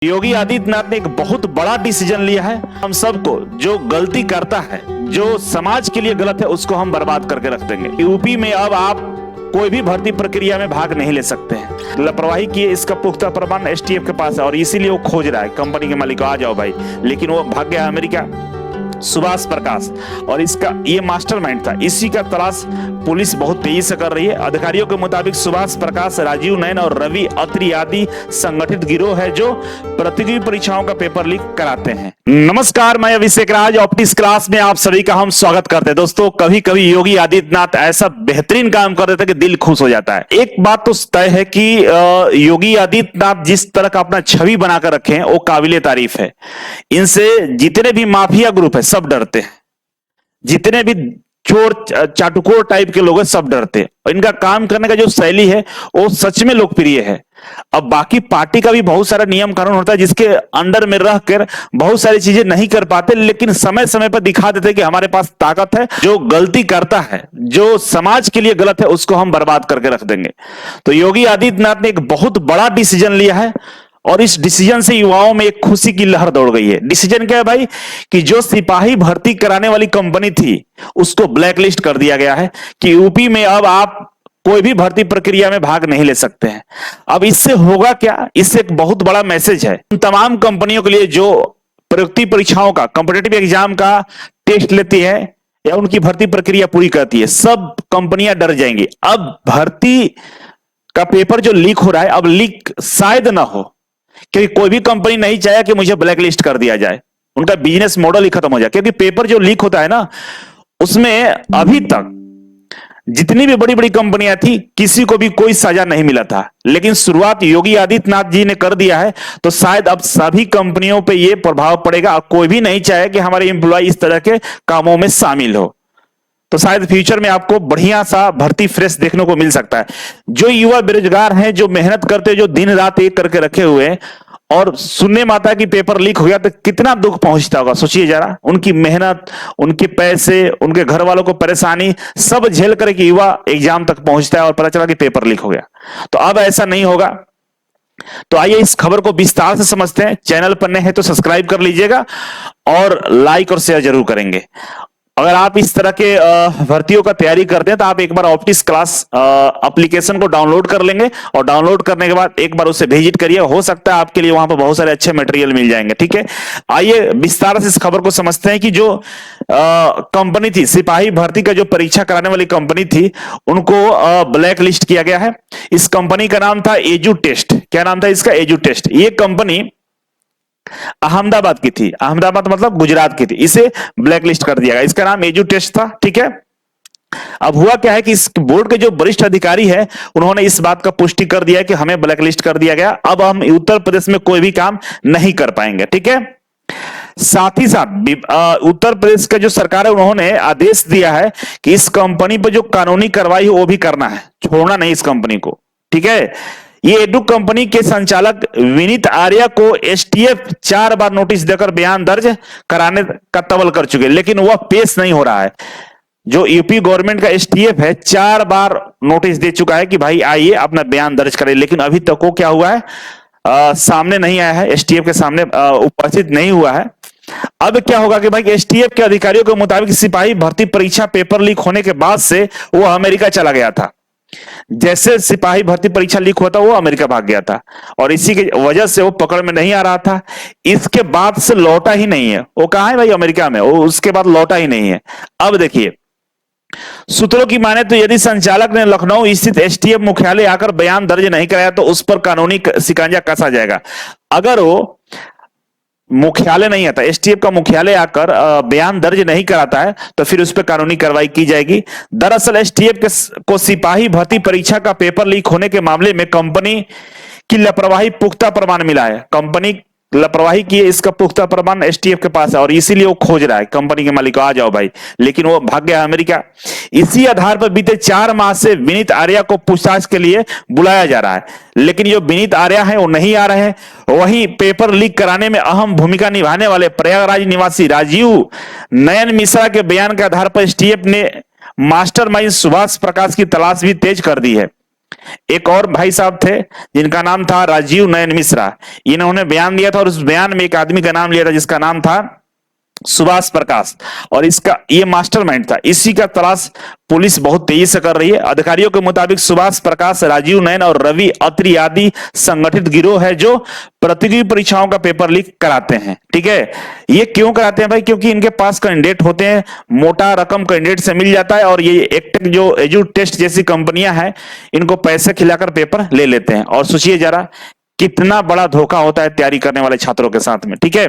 योगी आदित्यनाथ ने एक बहुत बड़ा डिसीजन लिया है। हम सबको जो गलती करता है, जो समाज के लिए गलत है, उसको हम बर्बाद करके रख देंगे। यूपी में अब आप कोई भी भर्ती प्रक्रिया में भाग नहीं ले सकते हैं। लापरवाही किए इसका पुख्ता प्रमाण एसटीएफ के पास है और इसीलिए वो खोज रहा है कंपनी के मालिक को, आ जाओ भाई। लेकिन वो भाग गया अमेरिका, सुभाष प्रकाश, और इसका ये मास्टरमाइंड था। इसी का तलाश पुलिस बहुत तेजी से कर रही है। अधिकारियों के मुताबिक सुभाष प्रकाश, राजीव नयन और रवि अत्री आदि संगठित गिरोह है जो प्रतियोगी परीक्षाओं का पेपर लीक कराते हैं। नमस्कार, मैं अभिषेक राज, ऑप्टिक्स क्लास में आप सभी का हम स्वागत करते हैं। दोस्तों, कभी कभी योगी आदित्यनाथ ऐसा बेहतरीन काम कर देते हैं कि दिल खुश हो जाता है। एक बात तो तय है कि योगी आदित्यनाथ जिस तरह का अपना छवि बनाकर रखे हैं वो काबिले तारीफ है। इनसे जितने भी माफिया ग्रुप है सब डरते हैं, जितने भी चोर चाटुकोर टाइप के लोग हैं सब डरते हैं। और इनका काम करने का जो शैली है वो सच में लोकप्रिय है। अब बाकी पार्टी का भी बहुत सारा नियम कानून होता है जिसके अंडर में रहकर बहुत सारी चीजें नहीं कर पाते, लेकिन समय समय पर दिखा देते हैं कि हमारे पास ताकत है। जो गलती करता है, जो समाज के लिए गलत है, उसको हम बर्बाद करके रख देंगे। तो योगी आदित्यनाथ ने एक बहुत बड़ा डिसीजन लिया है और इस डिसीजन से युवाओं में एक खुशी की लहर दौड़ गई है। डिसीजन क्या है भाई? कि जो सिपाही भर्ती कराने वाली कंपनी थी उसको ब्लैकलिस्ट कर दिया गया है कि यूपी में अब आप कोई भी भर्ती प्रक्रिया में भाग नहीं ले सकते हैं। अब इससे होगा क्या? इससे एक बहुत बड़ा मैसेज है उन तमाम कंपनियों के लिए जो प्रतियोगी परीक्षाओं का, कॉम्पिटिटिव एग्जाम का टेस्ट लेती है या उनकी भर्ती प्रक्रिया पूरी करती है। सब कंपनियां डर जाएंगी। अब भर्ती का पेपर जो लीक हो रहा है, अब लीक शायद ना हो, क्योंकि कोई भी कंपनी नहीं चाहे कि मुझे ब्लैकलिस्ट कर दिया जाए। उनका बिजनेस मॉडल ही खत्म हो जाए। क्योंकि पेपर जो लीक होता है ना, उसमें अभी तक जितनी भी बड़ी बड़ी कंपनियां थी किसी को भी कोई सजा नहीं मिला था, लेकिन शुरुआत योगी आदित्यनाथ जी ने कर दिया है। तो शायद अब सभी कंपनियों पे ये प्रभाव पड़ेगा। कोई भी नहीं चाहे कि हमारे एम्प्लॉय इस तरह के कामों में शामिल हो। तो शायद फ्यूचर में आपको बढ़िया सा भर्ती फ्रेश देखने को मिल सकता है। जो युवा बेरोजगार हैं, जो मेहनत करते हैं, जो दिन रात एक करके रखे हुए हैं, और सुनने में आता है कि पेपर लीक हो गया तो कितना दुख पहुंचता होगा। सोचिए जरा, उनकी मेहनत, उनके पैसे, उनके घर वालों को परेशानी सब झेल कर के युवा एग्जाम तक पहुंचता है और पता चला कि पेपर लीक हो गया। तो अब ऐसा नहीं होगा। तो आइए इस खबर को विस्तार से समझते हैं। चैनल पर नए हैं तो सब्सक्राइब कर लीजिएगा और लाइक और शेयर जरूर करेंगे। अगर आप इस तरह के भर्तियों का तैयारी करते हैं तो आप एक बार ऑप्टिक्स क्लास एप्लीकेशन को डाउनलोड कर लेंगे और डाउनलोड करने के बाद एक बार उसे विजिट करिए। हो सकता है आपके लिए वहां पर बहुत सारे अच्छे मटेरियल मिल जाएंगे। ठीक है, आइए विस्तार से इस खबर को समझते हैं कि जो कंपनी थी, सिपाही भर्ती का जो परीक्षा कराने वाली कंपनी थी, उनको ब्लैक लिस्ट किया गया है। इस कंपनी का नाम था एजू टेस्ट। क्या नाम था इसका? एजू टेस्ट। ये कंपनी अहमदाबाद की थी। अहमदाबाद मतलब गुजरात की थी। इसे ब्लैकलिस्ट कर दिया गया। इसका नाम एजू टेस्ट था। ठीक है, अब हुआ क्या है कि इस बोर्ड के जो वरिष्ठ अधिकारी है उन्होंने इस बात का पुष्टि कर दिया कि हमें ब्लैकलिस्ट कर दिया गया। अब हम उत्तर प्रदेश में कोई भी काम नहीं कर पाएंगे। ठीक है, साथ ही साथ उत्तर प्रदेश का जो सरकार है उन्होंने आदेश दिया है कि इस कंपनी पर जो कानूनी कार्रवाई हो वो भी करना है, छोड़ना नहीं इस कंपनी को। ठीक है, ये एडू कंपनी के संचालक विनीत आर्या को एसटीएफ 4 बार नोटिस देकर बयान दर्ज कराने का तवल कर चुके, लेकिन वह पेश नहीं हो रहा है। जो यूपी गवर्नमेंट का एसटीएफ है 4 बार नोटिस दे चुका है कि भाई आइए अपना बयान दर्ज करें, लेकिन अभी तक वो क्या हुआ है, सामने नहीं आया है, एसटीएफ के सामने उपस्थित नहीं हुआ है। अब क्या होगा कि भाई एसटीएफ के अधिकारियों के मुताबिक सिपाही भर्ती परीक्षा पेपर लीक होने के बाद से वो अमेरिका चला गया था। जैसे सिपाही भर्ती परीक्षा लीक होता वो अमेरिका भाग गया था और इसी की वजह से वो पकड़ में नहीं आ रहा था। इसके बाद से लौटा ही नहीं है। वो कहां है भाई? अमेरिका में। वो उसके बाद लौटा ही नहीं है। अब देखिए, सूत्रों की माने तो यदि संचालक ने लखनऊ स्थित एसटीएफ मुख्यालय आकर बयान दर्ज नहीं कराया तो उस पर कानूनी शिकंजा कसा जाएगा। अगर वो मुख्यालय नहीं आता, एसटीएफ का मुख्यालय आकर बयान दर्ज नहीं कराता है तो फिर उस पर कानूनी कार्रवाई की जाएगी। दरअसल एसटीएफ को सिपाही भर्ती परीक्षा का पेपर लीक होने के मामले में कंपनी की लापरवाही पुख्ता प्रमाण मिला है। कंपनी लापरवाही की है, इसका पुख्ता प्रमाण एसटीएफ के पास है और इसीलिए वो खोज रहा है कंपनी के मालिक को, आ जाओ भाई। लेकिन वो भाग गया अमेरिका। इसी आधार पर बीते 4 माह से विनीत आर्या को पूछताछ के लिए बुलाया जा रहा है, लेकिन जो विनीत आर्या है वो नहीं आ रहे हैं। वहीं पेपर लीक कराने में अहम भूमिका निभाने वाले प्रयागराज निवासी राजीव नयन मिश्रा के बयान के आधार पर एसटीएफ ने मास्टरमाइंड सुभाष प्रकाश की तलाश भी तेज कर दी है। एक और भाई साहब थे जिनका नाम था राजीव नयन मिश्रा। इन्होंने बयान दिया था और उस बयान में एक आदमी का नाम लिया था जिसका नाम था सुभाष प्रकाश। और इसका ये मास्टरमाइंड था, इसी का तलाश पुलिस बहुत तेजी से कर रही है। अधिकारियों के मुताबिक सुभाष प्रकाश, राजीव नयन और रवि अत्री आदि संगठित गिरोह है जो प्रतियोगी परीक्षाओं का पेपर लीक कराते हैं। ठीक है, ये क्यों कराते हैं भाई? क्योंकि इनके पास कैंडिडेट होते हैं, मोटा रकम कैंडिडेट से मिल जाता है और ये एक जो एजू टेस्ट जैसी कंपनियां हैं इनको पैसे खिलाकर पेपर ले लेते हैं। और सोचिए जरा कितना बड़ा धोखा होता है तैयारी करने वाले छात्रों के साथ में। ठीक है,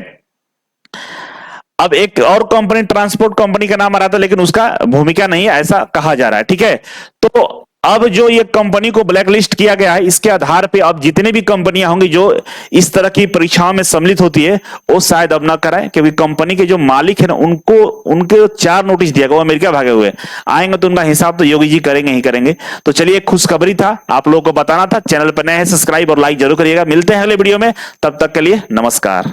अब एक और कंपनी, ट्रांसपोर्ट कंपनी का नाम आ रहा था लेकिन उसका भूमिका नहीं है ऐसा कहा जा रहा है। ठीक है, तो अब जो ये कंपनी को ब्लैकलिस्ट किया गया है, इसके आधार पे अब जितने भी कंपनियां होंगी जो इस तरह की परीक्षाओं में सम्मिलित होती है वो शायद अब ना कराएं, क्योंकि कंपनी के जो मालिक है ना उनको उनके 4 नोटिस दिया गया, वो अमेरिका भागे हुए आएंगे तो उनका हिसाब तो योगी जी करेंगे ही करेंगे। तो चलिए, खुशखबरी था, आप लोगों को बताना था। चैनल पर नए हैं, सब्सक्राइब और लाइक जरूर करिएगा। मिलते हैं अगले वीडियो में, तब तक के लिए नमस्कार।